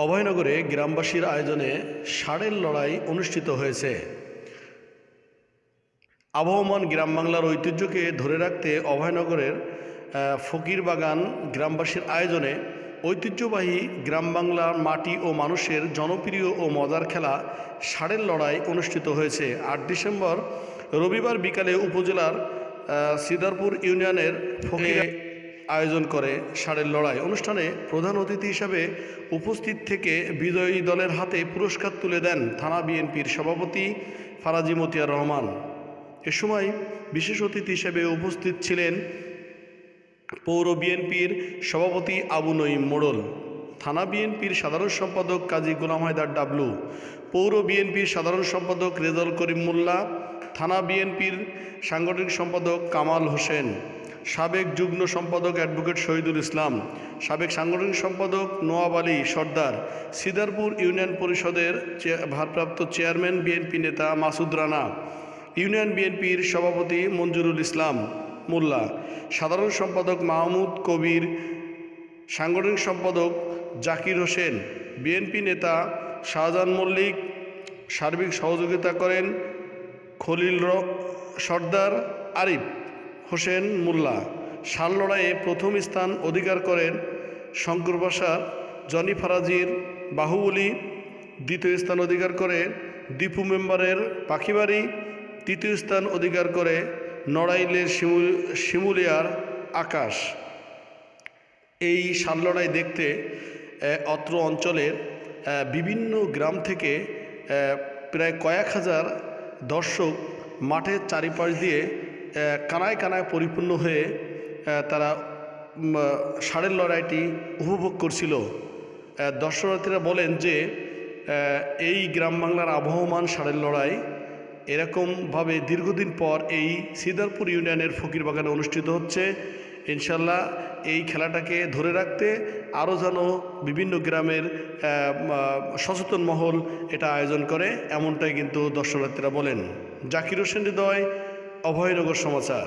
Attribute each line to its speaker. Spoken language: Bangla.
Speaker 1: অভয়নগরে গ্রামবাসীর আয়োজনে ষাঁড়ের লড়াই অনুষ্ঠিত হয়েছে। আবহমান গ্রাম বাংলার ঐতিহ্যকে ধরে রাখতে অভয়নগরের ফকিরবাগান গ্রামবাসীর আয়োজনে ঐতিহ্যবাহী গ্রাম বাংলার মাটি ও মানুষের জনপ্রিয় ও মজার খেলা ষাঁড়ের লড়াই অনুষ্ঠিত হয়েছে। ৮ ডিসেম্বর রবিবার বিকালে উপজেলার সিদারপুর ইউনিয়নের ফকির আয়োজন করে ষাঁড়ের লড়াই অনুষ্ঠানে প্রধান অতিথি হিসাবে উপস্থিত থেকে বিজয়ী দলের হাতে পুরস্কার তুলে দেন থানা বিএনপির সভাপতি ফারাজি মতিয়ার রহমান। এ সময় বিশেষ অতিথি হিসেবে উপস্থিত ছিলেন পৌর বিএনপির সভাপতি আবু নঈম মোড়ল, থানা বিএনপির সাধারণ সম্পাদক কাজী গোলাম হায়দার ডাবলু, পৌর বিএনপির সাধারণ সম্পাদক রেজাউল করিম মোল্লা, থানা বিএনপির সাংগঠনিক সম্পাদক কামাল হোসেন, সাবেক যুগ্ম সম্পাদক অ্যাডভোকেট শহীদুল ইসলাম, সাবেক সাংগঠনিক সম্পাদক নোয়াব আলী সর্দার, সিদারপুর ইউনিয়ন পরিষদের ভারপ্রাপ্ত চেয়ারম্যান বিএনপি নেতা মাসুদ রানা, ইউনিয়ন বিএনপির সভাপতি মঞ্জুরুল ইসলাম মোল্লা, সাধারণ সম্পাদক মাহমুদ কবির, সাংগঠনিক সম্পাদক জাকির হোসেন, বিএনপি নেতা শাহজাহান মল্লিক। সার্বিক সহযোগিতা করেন খলিল সর্দার, আরিফ হোসেন মোল্লা। ষাঁড় লড়াইয়ে প্রথম স্থান অধিকার করেন শঙ্করবাসার জনি ফারাজির বাহুবলী, দ্বিতীয় স্থান অধিকার করে দীপু মেম্বারের পাখিবাড়ি, তৃতীয় স্থান অধিকার করে নড়াইলের শিমুলিয়ার আকাশ। এই ষাঁড় লড়াই দেখতে অত্র অঞ্চলের বিভিন্ন গ্রাম থেকে প্রায় কয়েক হাজার দর্শক মাঠের চারিপাশ দিয়ে কানায় কানায় পরিপূর্ণ হয়ে তারা ষাঁড়ের লড়াইটি উপভোগ করছিল। দর্শনার্থীরা বলেন যে এই গ্রাম বাংলার আবহমান ষাঁড়ের লড়াই এরকমভাবে দীর্ঘদিন পর এই সিদারপুর ইউনিয়নের ফকিরবাগানে অনুষ্ঠিত হচ্ছে। ইনশাল্লাহ এই খেলাটাকে ধরে রাখতে আরও যেন বিভিন্ন গ্রামের সচেতন মহল এটা আয়োজন করে, এমনটাই কিন্তু দর্শনার্থীরা বলেন। জাকির হোসেন হৃদয়, অভয়নগর সমাচার।